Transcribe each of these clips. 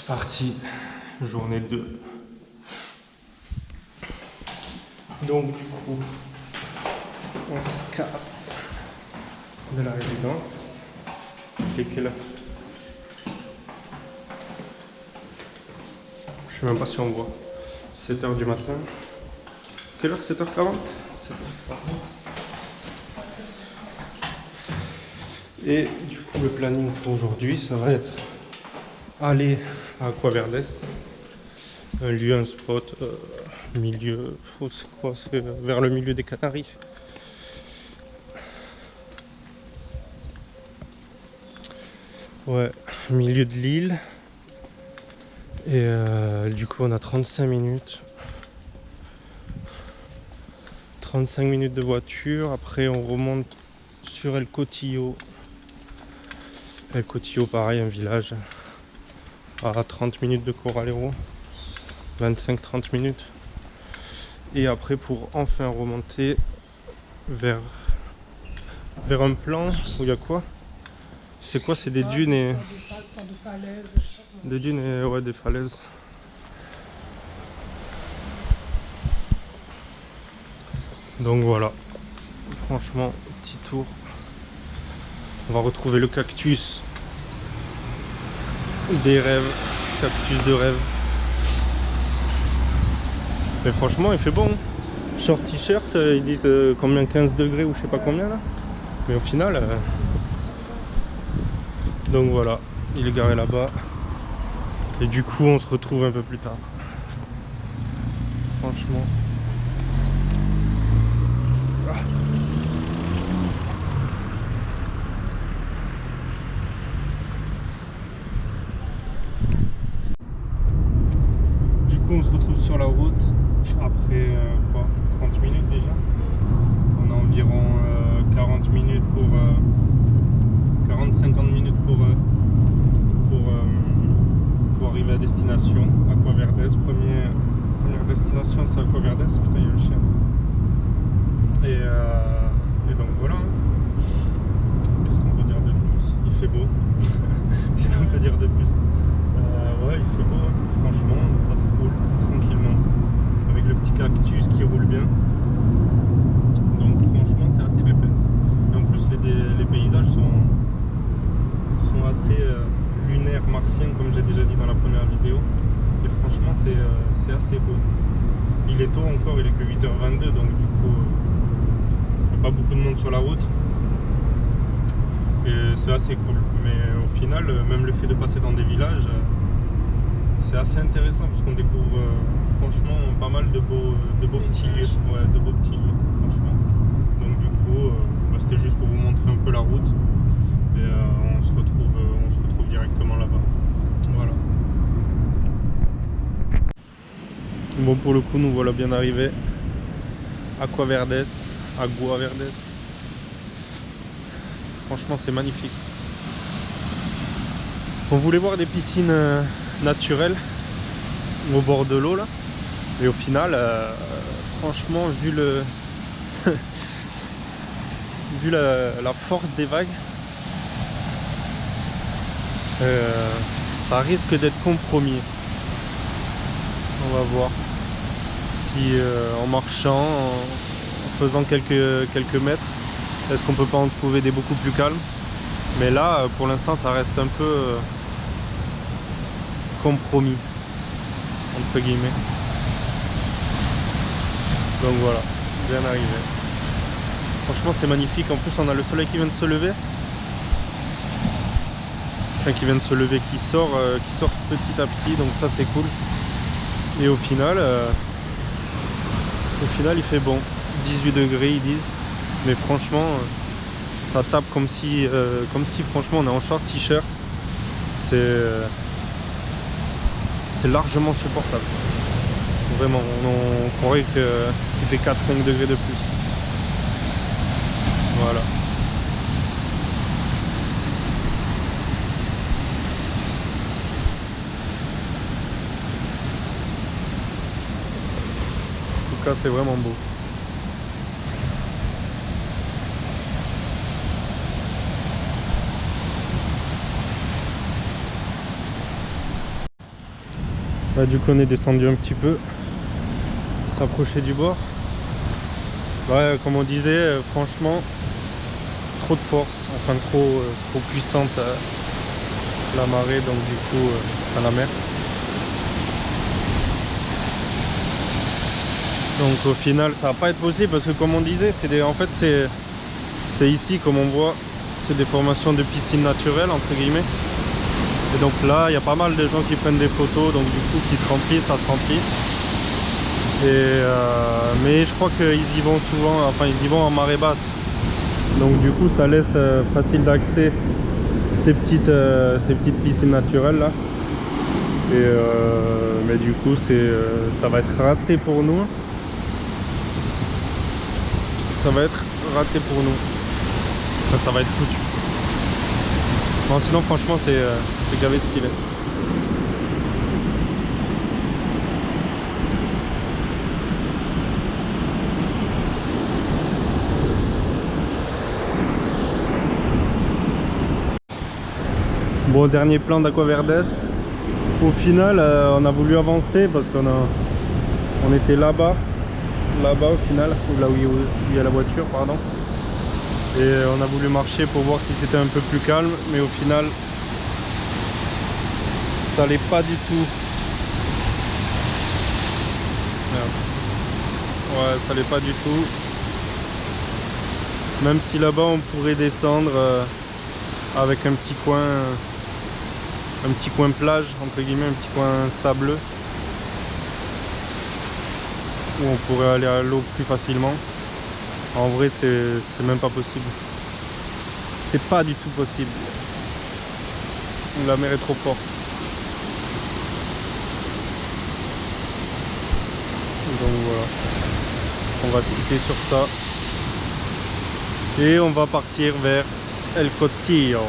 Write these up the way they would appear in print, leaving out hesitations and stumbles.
C'est parti, journée 2. Donc du coup, on se casse de la résidence. Il est quelle heure? Je sais même pas si on voit. 7h du matin. Quelle heure? 7h40? 7h40. Et du coup, le planning pour aujourd'hui, ça va être aller à Aquaverdes, un lieu, un spot, milieu, c'est quoi? C'est vers le milieu des Canaries. Ouais, milieu de l'île. Et du coup, on a 35 minutes. 35 minutes de voiture. Après, on remonte sur El Cotillo. El Cotillo, pareil, un village à 30 minutes de Coralero. 25-30 minutes. Et après, pour enfin remonter vers un plan où il y a quoi? C'est quoi? C'est des dunes et... Des dunes et ouais, des falaises. Donc voilà. Franchement, petit tour. On va retrouver le cactus des rêves. Cactus de rêve. Mais franchement, il fait bon. Short t-shirt, ils disent combien? 15 degrés ou je sais pas combien là. Mais au final... Donc voilà, il est garé là-bas. Et du coup, on se retrouve un peu plus tard. Franchement. Ah. Du coup, on se retrouve sur la route. Après quoi, 30 minutes déjà. On a environ 40 minutes pour... 40-50 minutes pour arriver à destination, Aquaverdes. Première destination, c'est Aquaverdes. Putain, il y a le chien. Et donc voilà. Qu'est-ce qu'on peut dire de plus? Il fait beau. Qu'est-ce qu'on peut dire de plus? Ouais, il fait beau. Franchement, ça se roule tranquillement. Avec le petit cactus qui roule bien. Donc franchement, c'est assez pépé. Et en plus, les paysages sont assez lunaires, martiens, comme j'ai déjà dit dans la première vidéo. Et franchement, c'est assez beau. Il est tôt encore, il est que 8h22, donc du coup, il n'y a pas beaucoup de monde sur la route. Et c'est assez cool. Mais au final, même le fait de passer dans des villages, c'est assez intéressant parce qu'on découvre franchement pas mal de beaux petits lieux. Ouais, de beaux petits lieux, franchement. Donc du coup, c'était juste pour vous montrer un peu la route. Et on se retrouve directement là-bas. Voilà. Bon, pour le coup, nous voilà bien arrivés. Aquaverdes. Franchement, c'est magnifique. On voulait voir des piscines naturelles au bord de l'eau là. Et au final, franchement, vu vu la force des vagues, ça risque d'être compromis. On va voir si en marchant, en faisant quelques mètres, est-ce qu'on peut pas en trouver des beaucoup plus calmes. Mais là, pour l'instant, ça reste un peu compromis, entre guillemets. Donc voilà, bien arrivé. Franchement, c'est magnifique. En plus, on a le soleil qui vient de se lever. Enfin, qui vient de se lever, qui sort petit à petit, donc ça c'est cool. Et au final, il fait bon. 18 degrés ils disent, mais franchement, ça tape comme si franchement on est en short t-shirt. C'est largement supportable. Vraiment, on croirait qu'il fait 4-5 degrés de plus. Voilà. En tout cas, c'est vraiment beau. Là, du coup on est descendu un petit peu, s'approcher du bord. Ouais, comme on disait, franchement trop de force, enfin trop puissante la marée, donc du coup à la mer. Donc au final ça va pas être possible parce que comme on disait, en fait c'est ici comme on voit, c'est des formations de piscines naturelles entre guillemets. Et donc là il y a pas mal de gens qui prennent des photos, donc du coup qui se remplissent, ça se remplit. Et mais je crois qu'ils y vont souvent, enfin ils y vont en marée basse. Donc du coup ça laisse facile d'accès ces petites piscines naturelles là. Et mais du coup ça va être raté pour nous. Ça va être raté pour nous. Enfin, ça va être foutu. Bon, sinon franchement c'est gavé stylé. Bon, dernier plan d'Aquaverdes. Au final on a voulu avancer parce on était là-bas au final, là où il y a la voiture, pardon. Et on a voulu marcher pour voir si c'était un peu plus calme, mais au final ça l'est pas du tout. Merde. Ouais, ça l'est pas du tout. Même si là-bas on pourrait descendre avec un petit coin plage entre guillemets, un petit coin sableux où on pourrait aller à l'eau plus facilement. En vrai c'est même pas possible. C'est pas du tout possible. La mer est trop forte. Donc voilà. On va se quitter sur ça. Et on va partir vers El Cotillo.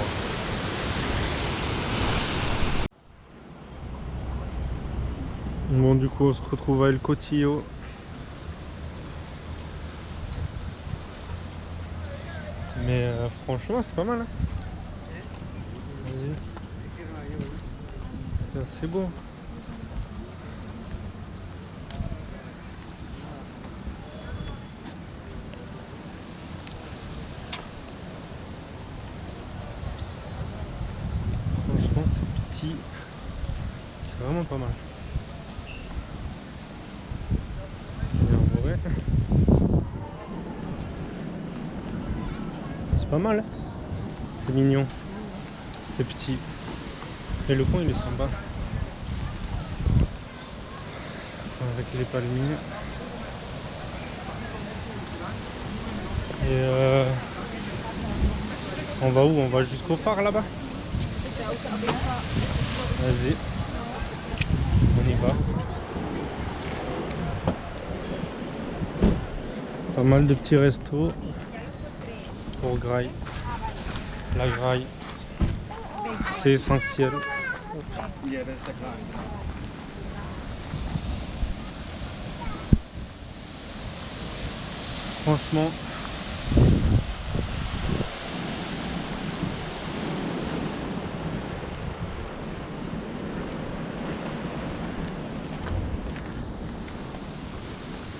Bon, du coup on se retrouve à El Cotillo. Mais franchement c'est pas mal hein. Vas-y. C'est assez beau. Franchement c'est petit. C'est vraiment pas mal. Et en vrai, c'est pas mal. C'est mignon. C'est petit. Et le coin il est sympa. Avec les palmiers. Et on va où? On va jusqu'au phare là-bas. Vas-y. On y va. Pas mal de petits restos pour graille. La graille, c'est essentiel. Franchement,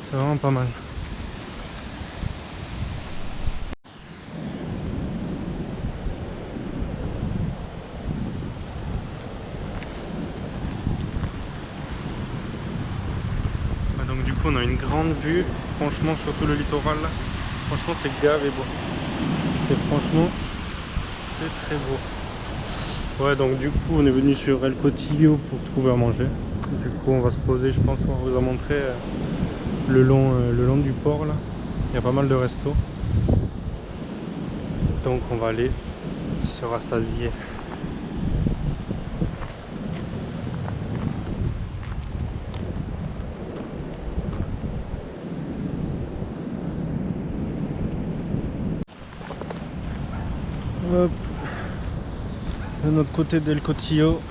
c'est vraiment pas mal. Donc du coup on a une grande vue, franchement, sur tout le littoral là. Franchement c'est gavé beau. C'est très beau. Ouais, donc du coup on est venu sur El Cotillo pour trouver à manger. Du coup on va se poser, je pense qu'on vous a montré le long du port là. Il y a pas mal de restos. Donc on va aller se rassasier. Hop. De notre côté d'El Cotillo.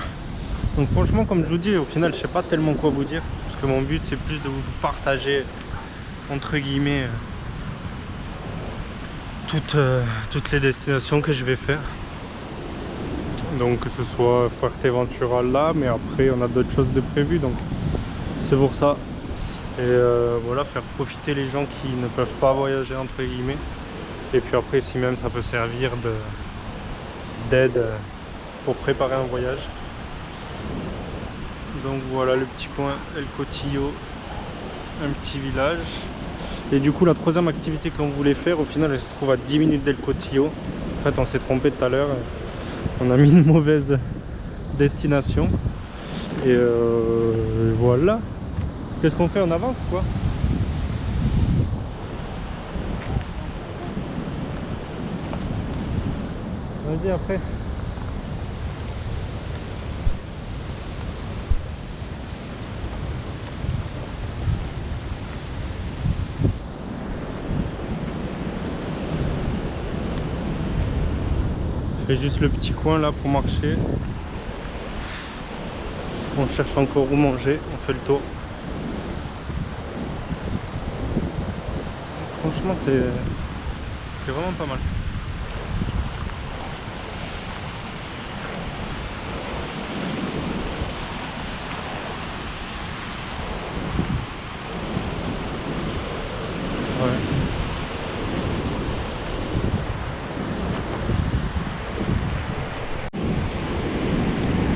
Donc franchement comme je vous dis, au final je sais pas tellement quoi vous dire. Parce que mon but c'est plus de vous partager entre guillemets toutes les destinations que je vais faire. Donc que ce soit Fuerteventura là, mais après on a d'autres choses de prévues, donc c'est pour ça. Et voilà, faire profiter les gens qui ne peuvent pas voyager entre guillemets. Et puis après, si même ça peut servir d'aide pour préparer un voyage. Donc voilà le petit coin El Cotillo, un petit village. Et du coup la troisième activité qu'on voulait faire, au final elle se trouve à 10 minutes d'El Cotillo. En fait on s'est trompé tout à l'heure, on a mis une mauvaise destination. Et voilà. Qu'est-ce qu'on fait, on avance ou quoi? Vas-y après. Je fais juste le petit coin là pour marcher. On cherche encore où manger, on fait le tour. Franchement c'est vraiment pas mal.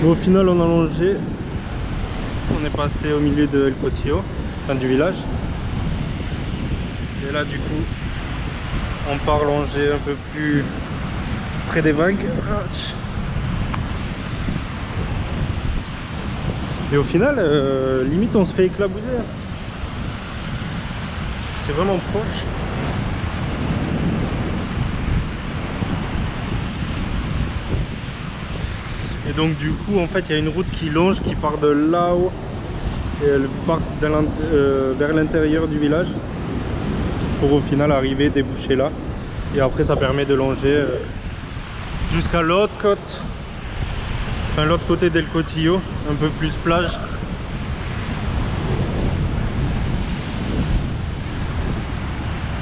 Au final on a longé, on est passé au milieu de El Cotillo, enfin du village. Et là du coup on part longer un peu plus près des vagues. Et au final limite on se fait éclabousser. C'est vraiment proche. Et donc du coup en fait il y a une route qui longe, qui part de là-haut et elle part vers l'intérieur du village pour au final arriver déboucher là. Et après ça permet de longer jusqu'à l'autre côte, enfin l'autre côté d'El Cotillo, un peu plus plage.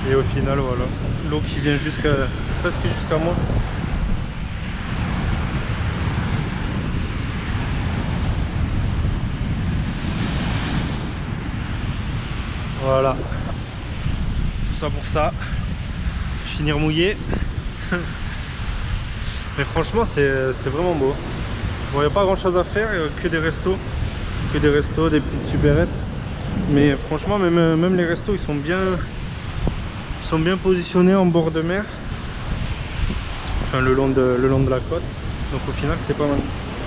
Et au final voilà, l'eau qui vient presque jusqu'à moi. Voilà, tout ça pour ça, finir mouillé. Mais franchement c'est vraiment beau. Bon, il n'y a pas grand chose à faire, que des restos, des petites supérettes. Mais franchement même les restos ils sont bien positionnés en bord de mer, enfin le long de la côte. Donc au final c'est pas mal.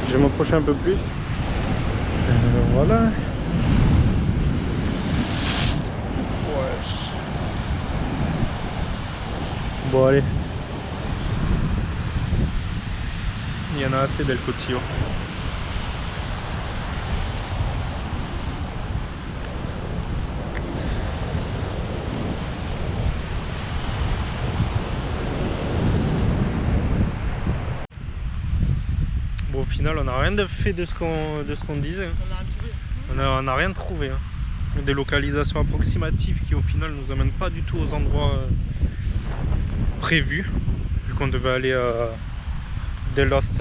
Je vais m'approcher un peu plus. Voilà. Bon allez, il y en a assez d'El Cotillo. Bon au final on n'a rien de fait de ce qu'on disait. On n'a rien trouvé. Hein. Des localisations approximatives qui au final nous amènent pas du tout aux endroits prévu, vu qu'on devait aller de los je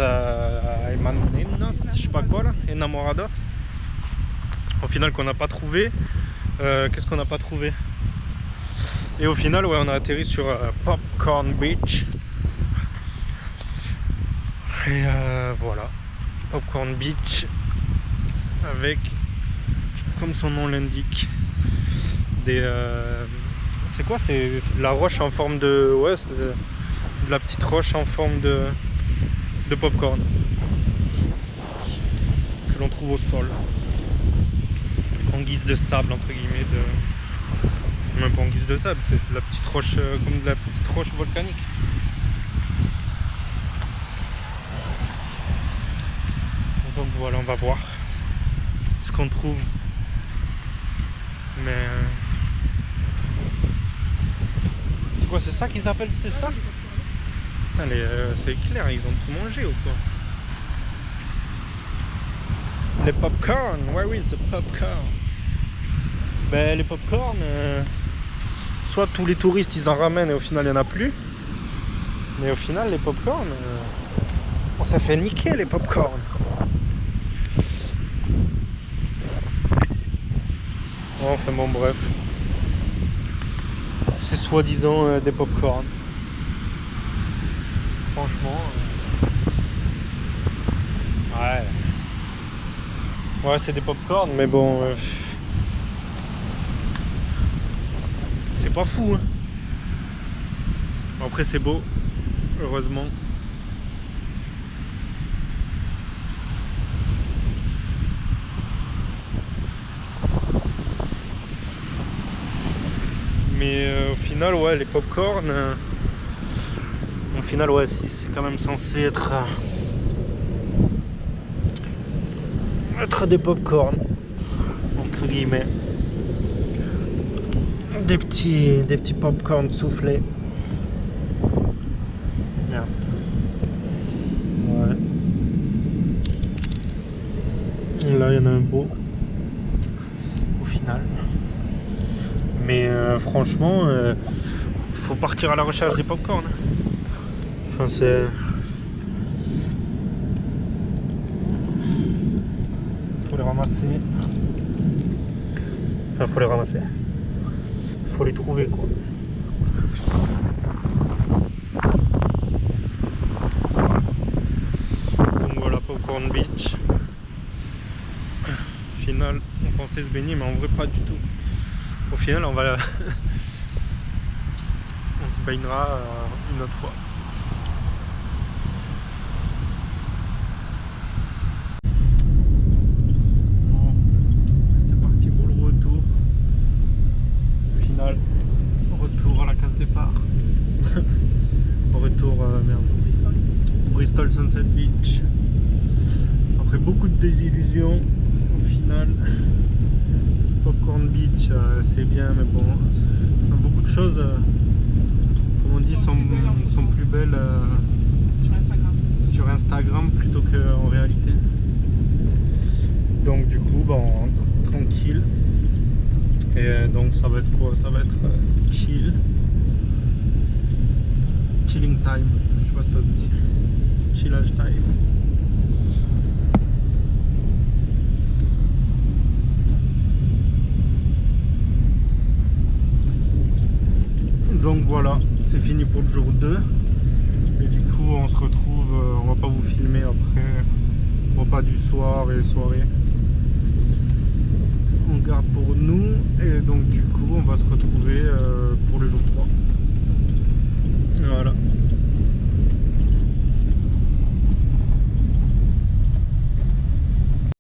sais pas quoi là, Enamorados. Au final qu'on n'a pas trouvé. Qu'est-ce qu'on n'a pas trouvé? Et au final ouais on a atterri sur Popcorn Beach. Et voilà, Popcorn Beach avec, comme son nom l'indique, des c'est quoi? C'est de la roche en forme de... Ouais, c'est de la petite roche en forme de popcorn que l'on trouve au sol en guise de sable entre guillemets, même pas en guise de sable, c'est de la petite roche comme de la petite roche volcanique. Donc voilà, on va voir ce qu'on trouve, mais c'est quoi, c'est ça qu'ils appellent, c'est ça? C'est clair, ils ont tout mangé ou quoi? Les popcorn, where is the popcorn? Ben les popcorn, soit tous les touristes ils en ramènent et au final il n'y en a plus, mais au final les popcorn, Ça fait niquer les pop-corn. Enfin bon, bref. C'est soi-disant des pop-corn. Franchement. Ouais. Ouais, c'est des pop-corn, mais bon. C'est pas fou. Hein. Après, c'est beau. Heureusement. Mais au final, ouais, les pop-corn. Au final, ouais, c'est quand même censé être des pop-corn, entre guillemets. Des petits pop-corn soufflés. Merde. Ouais. Et là, il y en a un beau. Au final. Mais franchement, faut partir à la recherche des pop-corn. Enfin, c'est... Faut les ramasser. Enfin, faut les ramasser. Faut les trouver, quoi. Donc voilà, Popcorn Beach. Au final, on pensait se baigner, mais en vrai, pas du tout. Au final, on va... on se baignera une autre fois. Retour à la case départ. Retour Bristol Sunset Beach. Après beaucoup de désillusions, au final Popcorn Beach c'est bien, mais bon, enfin, beaucoup de choses comme on dit sont plus belles sur Instagram plutôt qu'en réalité. Donc du coup on rentre tranquille. Et donc ça va être quoi? Ça va être chilling time, je sais pas si ça se dit, chillage time. Donc voilà, c'est fini pour le jour 2. Et du coup on se retrouve, on va pas vous filmer après, repas du soir et soirée. On garde pour nous et donc du coup on va se retrouver pour le jour 3. Voilà.